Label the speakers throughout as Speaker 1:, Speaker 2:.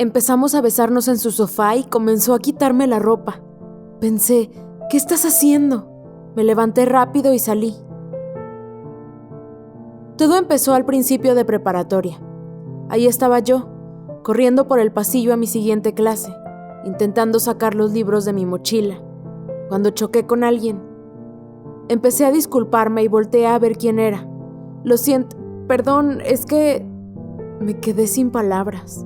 Speaker 1: Empezamos a besarnos en su sofá y comenzó a quitarme la ropa. Pensé, ¿qué estás haciendo? Me levanté rápido y salí. Todo empezó al principio de preparatoria. Ahí estaba yo, corriendo por el pasillo a mi siguiente clase, intentando sacar los libros de mi mochila, cuando choqué con alguien. Empecé a disculparme y volteé a ver quién era. Lo siento, perdón, es que me quedé sin palabras.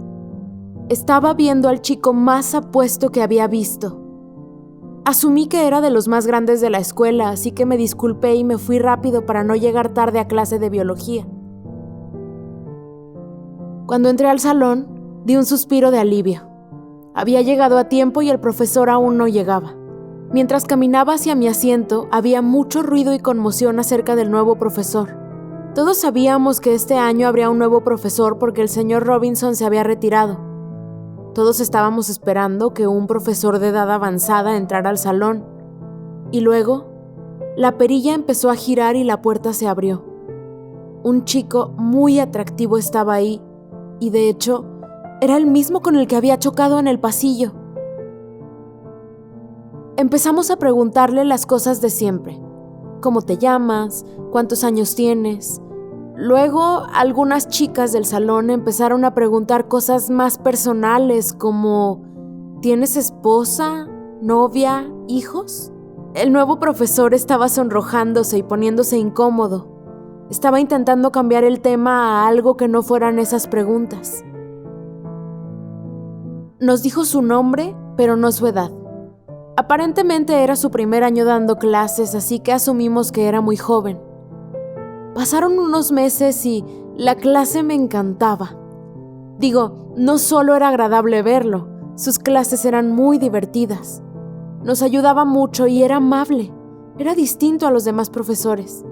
Speaker 1: Estaba viendo al chico más apuesto que había visto. Asumí que era de los más grandes de la escuela, así que me disculpé y me fui rápido para no llegar tarde a clase de biología. Cuando entré al salón, di un suspiro de alivio. Había llegado a tiempo y el profesor aún no llegaba. Mientras caminaba hacia mi asiento, había mucho ruido y conmoción acerca del nuevo profesor. Todos sabíamos que este año habría un nuevo profesor porque el señor Robinson se había retirado. Todos estábamos esperando que un profesor de edad avanzada entrara al salón. Y luego, la perilla empezó a girar y la puerta se abrió. Un chico muy atractivo estaba ahí, y de hecho, era el mismo con el que había chocado en el pasillo. Empezamos a preguntarle las cosas de siempre. ¿Cómo te llamas? ¿Cuántos años tienes? Luego, algunas chicas del salón empezaron a preguntar cosas más personales como ¿tienes esposa, novia, hijos? El nuevo profesor estaba sonrojándose y poniéndose incómodo. Estaba intentando cambiar el tema a algo que no fueran esas preguntas. Nos dijo su nombre, pero no su edad. Aparentemente era su primer año dando clases, así que asumimos que era muy joven. Pasaron unos meses y la clase me encantaba. Digo, no solo era agradable verlo, sus clases eran muy divertidas. Nos ayudaba mucho y era amable. Era distinto a los demás profesores.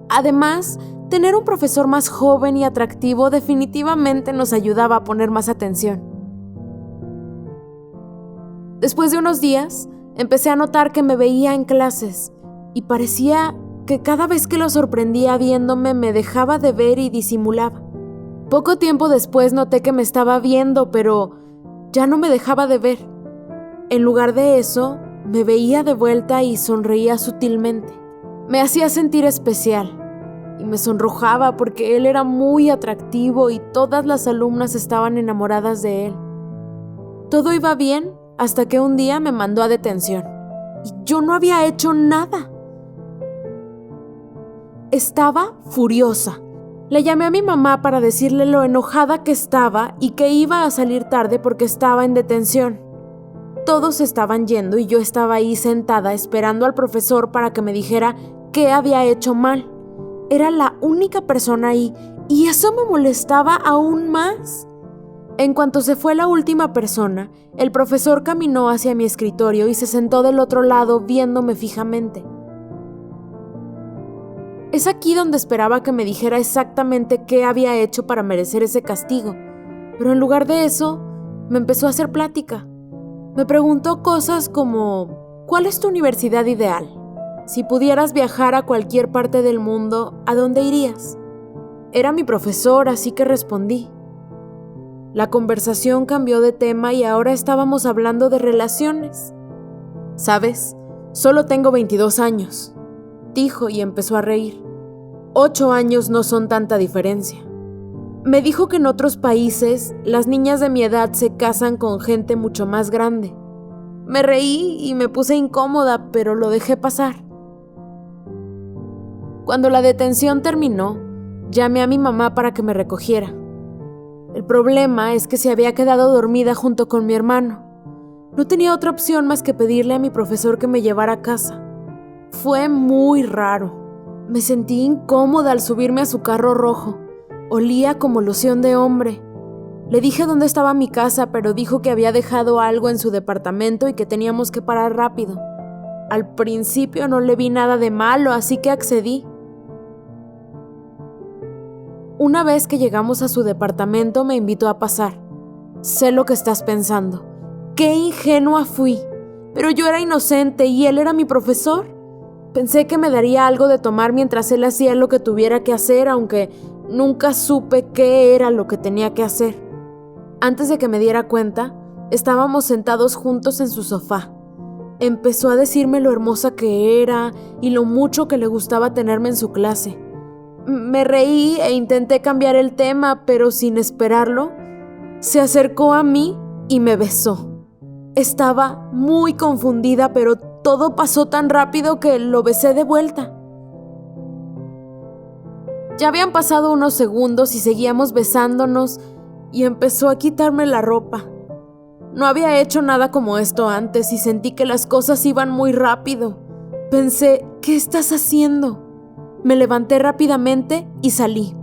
Speaker 1: Además, tener un profesor más joven y atractivo definitivamente nos ayudaba a poner más atención. Después de unos días, empecé a notar que me veía en clases y parecía que cada vez que lo sorprendía viéndome me dejaba de ver y disimulaba. Poco tiempo después noté que me estaba viendo, pero ya no me dejaba de ver. En lugar de eso, me veía de vuelta y sonreía sutilmente. Me hacía sentir especial y me sonrojaba porque él era muy atractivo y todas las alumnas estaban enamoradas de él. Todo iba bien hasta que un día me mandó a detención y yo no había hecho nada. Estaba furiosa. Le llamé a mi mamá para decirle lo enojada que estaba y que iba a salir tarde porque estaba en detención. Todos estaban yendo y yo estaba ahí sentada esperando al profesor para que me dijera qué había hecho mal. Era la única persona ahí y eso me molestaba aún más. En cuanto se fue la última persona, el profesor caminó hacia mi escritorio y se sentó del otro lado viéndome fijamente. Es aquí donde esperaba que me dijera exactamente qué había hecho para merecer ese castigo, pero en lugar de eso, me empezó a hacer plática. Me preguntó cosas como, ¿cuál es tu universidad ideal? Si pudieras viajar a cualquier parte del mundo, ¿a dónde irías? Era mi profesor, así que respondí. La conversación cambió de tema y ahora estábamos hablando de relaciones. ¿Sabes? Solo tengo 22 años, dijo y empezó a reír. 8 años no son tanta diferencia. Me dijo que en otros países las niñas de mi edad se casan con gente mucho más grande. Me reí y me puse incómoda, pero lo dejé pasar. Cuando la detención terminó, llamé a mi mamá para que me recogiera. El problema es que se había quedado dormida junto con mi hermano. No tenía otra opción más que pedirle a mi profesor que me llevara a casa. Fue muy raro. Me sentí incómoda al subirme a su carro rojo. Olía como loción de hombre. Le dije dónde estaba mi casa, pero dijo que había dejado algo en su departamento y que teníamos que parar rápido. Al principio no le vi nada de malo, así que accedí. Una vez que llegamos a su departamento, me invitó a pasar. Sé lo que estás pensando. ¡Qué ingenua fui! Pero yo era inocente y él era mi profesor. Pensé que me daría algo de tomar mientras él hacía lo que tuviera que hacer, aunque nunca supe qué era lo que tenía que hacer. Antes de que me diera cuenta, estábamos sentados juntos en su sofá. Empezó a decirme lo hermosa que era y lo mucho que le gustaba tenerme en su clase. Me reí e intenté cambiar el tema, pero sin esperarlo, se acercó a mí y me besó. Estaba muy confundida, pero todo pasó tan rápido que lo besé de vuelta. Ya habían pasado unos segundos y seguíamos besándonos y empezó a quitarme la ropa. No había hecho nada como esto antes y sentí que las cosas iban muy rápido. Pensé, ¿qué estás haciendo? Me levanté rápidamente y salí.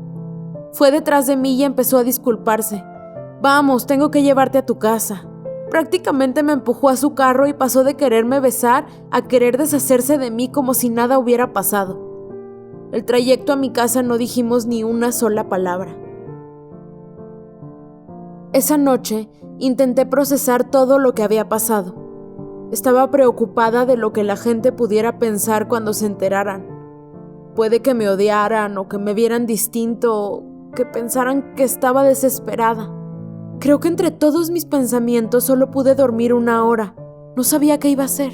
Speaker 1: Fue detrás de mí y empezó a disculparse. Vamos, tengo que llevarte a tu casa. Prácticamente me empujó a su carro y pasó de quererme besar a querer deshacerse de mí como si nada hubiera pasado. El trayecto a mi casa no dijimos ni una sola palabra. Esa noche intenté procesar todo lo que había pasado. Estaba preocupada de lo que la gente pudiera pensar cuando se enteraran. Puede que me odiaran o que me vieran distinto o que pensaran que estaba desesperada. Creo que entre todos mis pensamientos solo pude dormir 1 hora. No sabía qué iba a hacer.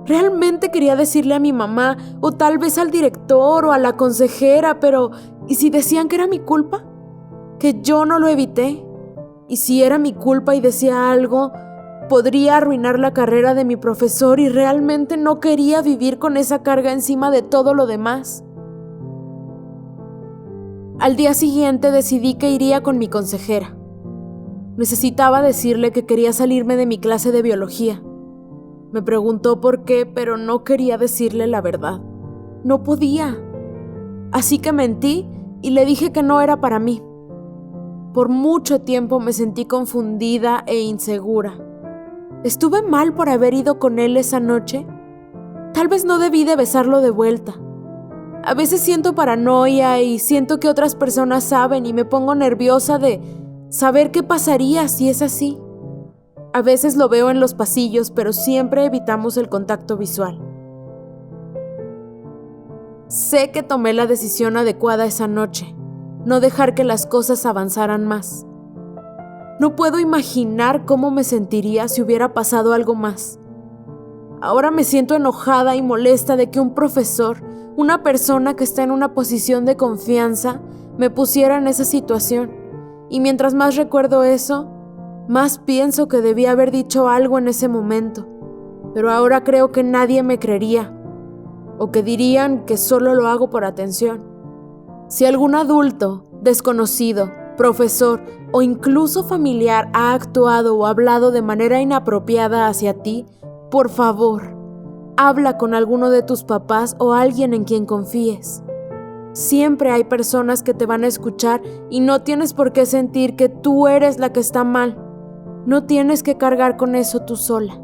Speaker 1: Realmente quería decirle a mi mamá o tal vez al director o a la consejera, pero ¿y si decían que era mi culpa? ¿Que yo no lo evité? Y si era mi culpa y decía algo, podría arruinar la carrera de mi profesor y realmente no quería vivir con esa carga encima de todo lo demás. Al día siguiente decidí que iría con mi consejera. Necesitaba decirle que quería salirme de mi clase de biología. Me preguntó por qué, pero no quería decirle la verdad. No podía. Así que mentí y le dije que no era para mí. Por mucho tiempo me sentí confundida e insegura. ¿Estuve mal por haber ido con él esa noche? Tal vez no debí de besarlo de vuelta. A veces siento paranoia y siento que otras personas saben y me pongo nerviosa de saber qué pasaría si es así. A veces lo veo en los pasillos, pero siempre evitamos el contacto visual. Sé que tomé la decisión adecuada esa noche. No dejar que las cosas avanzaran más. No puedo imaginar cómo me sentiría si hubiera pasado algo más. Ahora me siento enojada y molesta de que un profesor, una persona que está en una posición de confianza, me pusiera en esa situación. Y mientras más recuerdo eso, más pienso que debí haber dicho algo en ese momento. Pero ahora creo que nadie me creería, o que dirían que solo lo hago por atención. Si algún adulto, desconocido, profesor o incluso familiar ha actuado o hablado de manera inapropiada hacia ti, por favor, habla con alguno de tus papás o alguien en quien confíes. Siempre hay personas que te van a escuchar y no tienes por qué sentir que tú eres la que está mal. No tienes que cargar con eso tú sola.